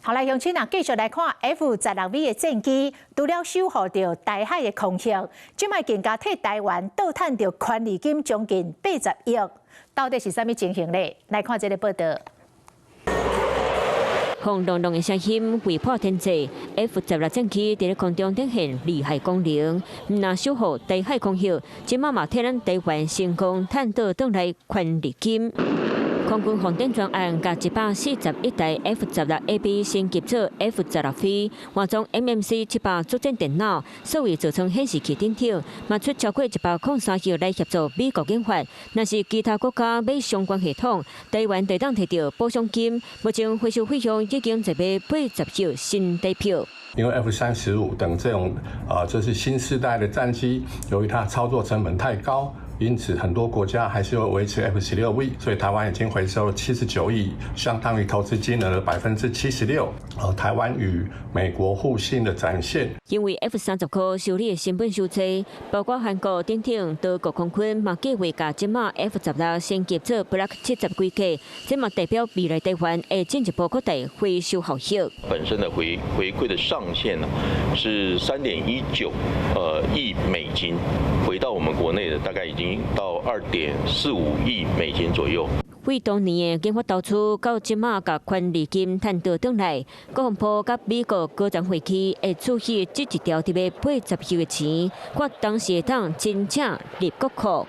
好來，鄉親啊，繼續來看 F-16V 的戰機，除了守護着台海的空域，即賣更加替台灣倒賺着權利金將近80億，到底是啥物情形呢？來看這個報道。轟隆隆的聲音劃破天際 ，F-16戰機在空中展現厲害功能，唔但守護台海空域，即馬嘛替咱台灣成功賺到轉來權利金。空軍航電專案甲141台 F-16AB 先級座 F-16V， 換裝 MMC700 作戰電腦，所有座艙顯示器頂頭，嘛出超過103億來協助美國研發。若是其他國家買相關系統，台灣就當摕到補償金。目前回收費用已經在買80億新台票。因為 F-35等這種就是新世代的戰機，由於它操作成本太高。因此，很多國家還是會維持 F-16V， 所以台灣已經回收了79億，相當於投資金額的76%。台灣與美國互信的展現。因為 F-30號修理的成本傷濟，包括韓國等等多國空軍嘛計劃甲即馬 F-16先級座 Block 70規格，這嘛代表未來台灣會進一步擴大回收效益。本身的回饋的上限呢是3.19億美金，回到我們國內的大概已經到2.45億美金左右。為當年的研發投資到即馬甲權利金賺到轉來，國防部甲美國高層會議會處理這一條特別80億的錢，我當時會當真正入國庫。